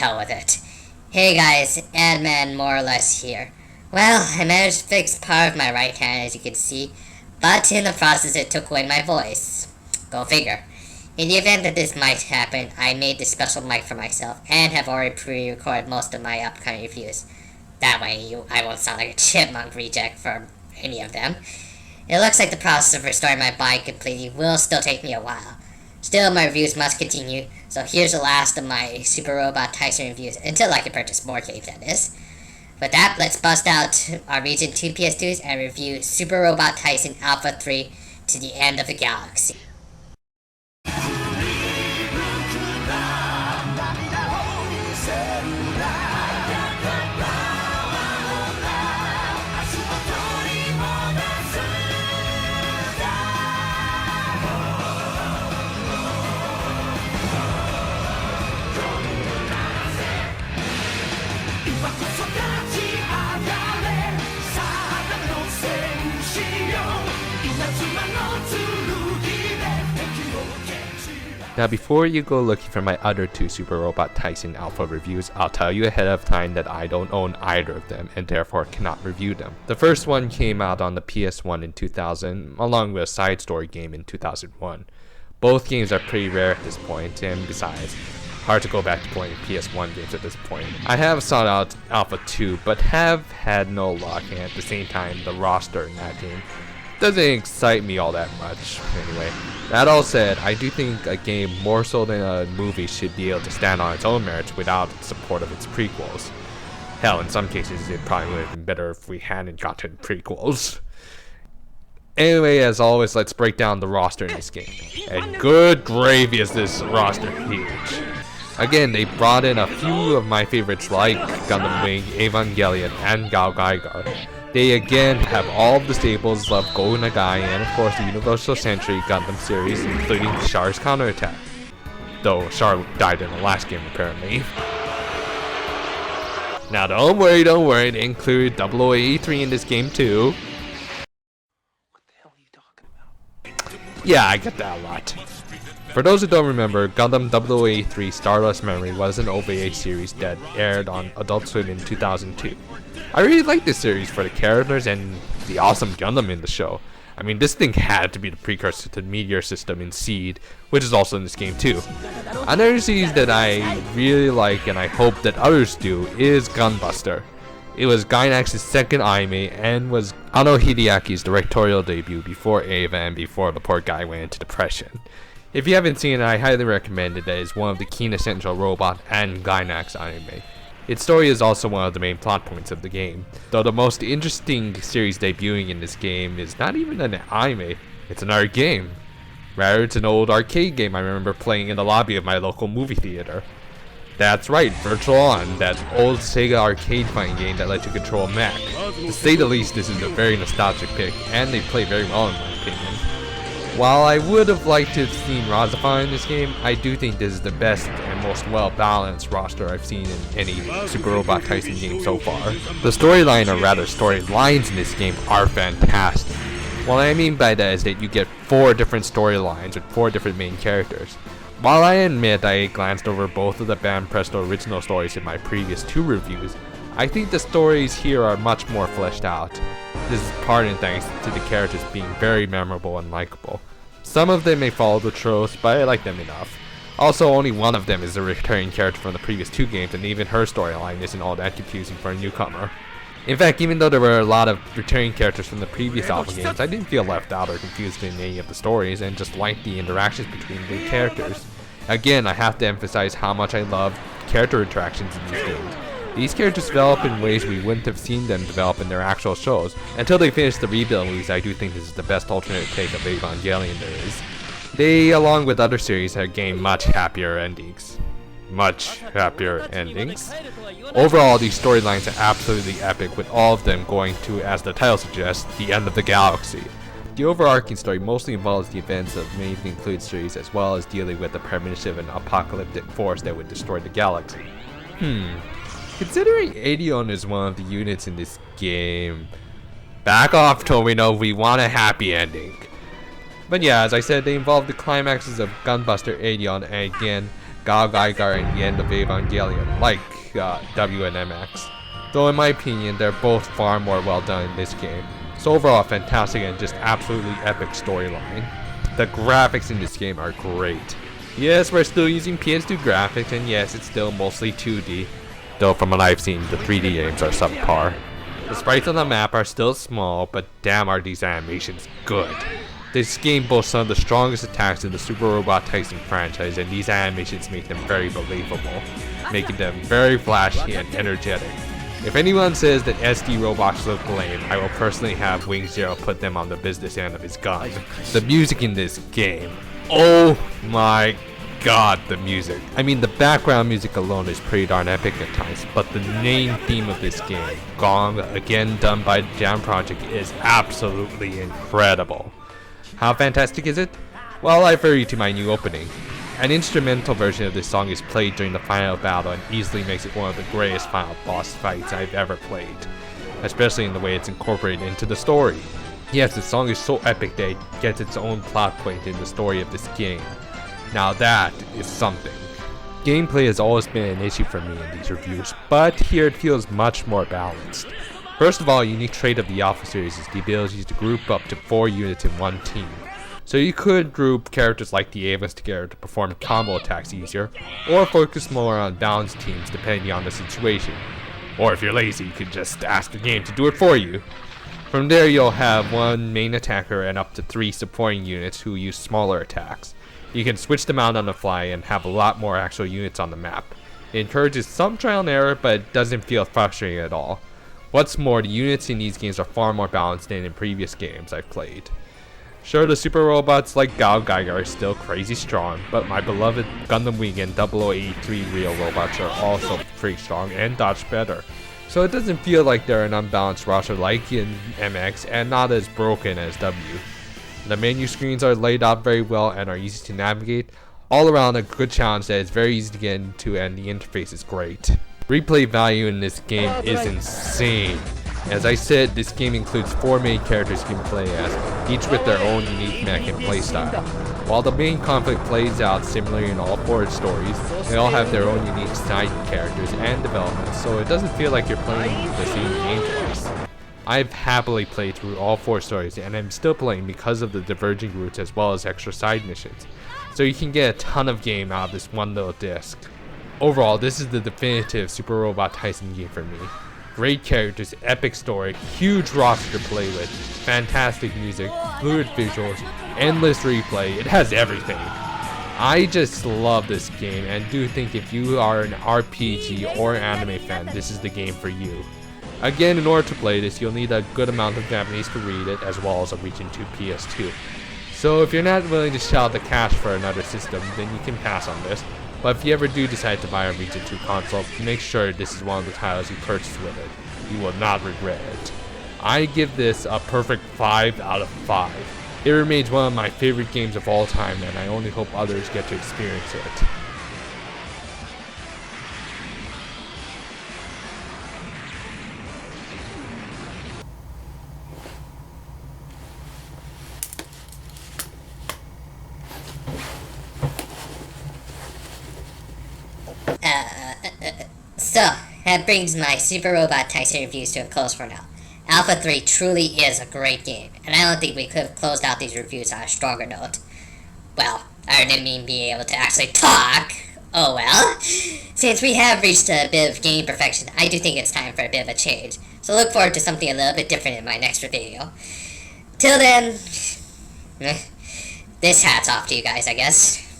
hell with it. Hey guys, Adman more or less here. Well, I managed to fix part of my right hand as you can see, but in the process it took away my voice. Go figure. In the event that this might happen, I made this special mic for myself and have already pre-recorded most of my upcoming reviews. That way I won't sound like a chipmunk reject for any of them. It looks like the process of restoring my body completely will still take me a while. Still, my reviews must continue, so here's the last of my Super Robot Taisen reviews, until I can purchase more games, that is. With that, let's bust out our Region 2 PS2s and review Super Robot Taisen Alpha 3 to the End of the Galaxy. Now before you go looking for my other two Super Robot Taisen Alpha reviews, I'll tell you ahead of time that I don't own either of them and therefore cannot review them. The first one came out on the PS1 in 2000, along with a side story game in 2001. Both games are pretty rare at this point, and besides, hard to go back to playing PS1 games at this point. I have sought out Alpha 2, but have had no luck, and at the same time, the roster in that game doesn't excite me all that much. Anyway, that all said, I do think a game more so than a movie should be able to stand on its own merits without the support of its prequels. Hell, in some cases it probably would have been better if we hadn't gotten prequels. Anyway, as always, let's break down the roster in this game. And good gravy is this roster huge. Again, they brought in a few of my favorites like Gundam Wing, Evangelion, and Gao Gaigar. They again have all of the staples of Go Nagai and of course the Universal Century Gundam series, including Char's counterattack. Though Char died in the last game apparently. Now don't worry, they include 0083 in this game too. What the hell are you talking about? Yeah, I get that a lot. For those who don't remember, Gundam 0083 Stardust Memory was an OVA series that aired on Adult Swim in 2002. I really like this series for the characters and the awesome Gundam in the show. I mean, this thing had to be the precursor to the Meteor system in Seed, which is also in this game too. Another series that I really like and I hope that others do is Gunbuster. It was Gainax's second anime and was Ano Hideaki's directorial debut before Eva and before the poor guy went into depression. If you haven't seen it, I highly recommend it. It is one of the quintessential robot and Gainax anime. Its story is also one of the main plot points of the game, though the most interesting series debuting in this game is not even an anime, it's another game. Rather, it's an old arcade game I remember playing in the lobby of my local movie theater. That's right, Virtual On, that old Sega arcade fighting game that let you control a mech. To say the least, this is a very nostalgic pick, and they play very well in my opinion. While I would have liked to have seen Razafar in this game, I do think this is the best and most well-balanced roster I've seen in any Super Robot Taisen game so far. The storyline, or rather storylines in this game, are fantastic. What I mean by that is that you get 4 different storylines with 4 different main characters. While I admit I glanced over both of the Bam Presto original stories in my previous 2 reviews, I think the stories here are much more fleshed out. This is part in thanks to the characters being very memorable and likable. Some of them may follow the tropes, but I like them enough. Also, only one of them is a recurring character from the previous 2 games, and even her storyline isn't all that confusing for a newcomer. In fact, even though there were a lot of returning characters from the previous Alpha games, I didn't feel left out or confused in any of the stories, and just liked the interactions between the characters. Again, I have to emphasize how much I love character interactions in these games. These characters develop in ways we wouldn't have seen them develop in their actual shows. Until they finish the rebuild movies, I do think this is the best alternate take of Evangelion there is. They, along with other series, have gained much happier endings. Overall, these storylines are absolutely epic, with all of them going to, as the title suggests, the end of the galaxy. The overarching story mostly involves the events of many of the included series, as well as dealing with the premonition of an apocalyptic force that would destroy the galaxy. Considering Aedion is one of the units in this game, back off, Tomino, we want a happy ending. But yeah, as I said, they involve the climaxes of Gunbuster Aedion, and again, Gal Geiger and the end of Evangelion, like W and MX. Though in my opinion, they're both far more well done in this game. So overall, fantastic and just absolutely epic storyline. The graphics in this game are great. Yes, we're still using PS2 graphics, and yes, it's still mostly 2D. Though from what I've seen, the 3D games are subpar. The sprites on the map are still small, but damn are these animations good. This game boasts some of the strongest attacks in the Super Robot Taisen franchise, and these animations make them very believable, making them very flashy and energetic. If anyone says that SD robots look lame, I will personally have Wing Zero put them on the business end of his gun. The music in this game, oh my god, the music. I mean, the background music alone is pretty darn epic at times, but the main theme of this game, Gong, again done by the Jam Project, is absolutely incredible. How fantastic is it? Well, I refer you to my new opening. An instrumental version of this song is played during the final battle and easily makes it one of the greatest final boss fights I've ever played, especially in the way it's incorporated into the story. Yes, the song is so epic that it gets its own plot point in the story of this game. Now that is something. Gameplay has always been an issue for me in these reviews, but here it feels much more balanced. First of all, a unique trait of the Alpha series is the ability to group up to 4 units in one team. So you could group characters like the Avas together to perform combo attacks easier, or focus more on balanced teams depending on the situation. Or if you're lazy, you could just ask the game to do it for you. From there you'll have one main attacker and up to 3 supporting units who use smaller attacks. You can switch them out on the fly and have a lot more actual units on the map. It encourages some trial and error, but it doesn't feel frustrating at all. What's more, the units in these games are far more balanced than in previous games I've played. Sure, the super robots like Gal Geiger are still crazy strong, but my beloved Gundam Wing and 0083 real robots are also pretty strong and dodge better. So it doesn't feel like they're an unbalanced roster like in MX and not as broken as W. The menu screens are laid out very well and are easy to navigate. All around a good challenge that is very easy to get into and the interface is great. Replay value in this game is insane. As I said, this game includes 4 main characters you can play as, each with their own unique mech and playstyle. While the main conflict plays out similarly in all 4 stories, they all have their own unique side characters and developments, so it doesn't feel like you're playing the same game twice. I've happily played through all 4 stories, and I'm still playing because of the diverging routes as well as extra side missions, so you can get a ton of game out of this one little disc. Overall, this is the definitive Super Robot Taisen game for me. Great characters, epic story, huge roster to play with, fantastic music, fluid visuals, endless replay, it has everything. I just love this game and do think if you are an RPG or anime fan, this is the game for you. Again, in order to play this, you'll need a good amount of Japanese to read it as well as a Region 2 PS2. So if you're not willing to shell out the cash for another system, then you can pass on this. But if you ever do decide to buy a Region 2 console, make sure this is one of the titles you purchase with it. You will not regret it. I give this a perfect 5 out of 5. It remains one of my favorite games of all time, and I only hope others get to experience it. So, that brings my Super Robot Taisen reviews to a close for now. Alpha 3 truly is a great game, and I don't think we could have closed out these reviews on a stronger note. Well, I didn't mean being able to actually talk. Oh well. Since we have reached a bit of game perfection, I do think it's time for a bit of a change. So look forward to something a little bit different in my next video. Till then, this hat's off to you guys, I guess.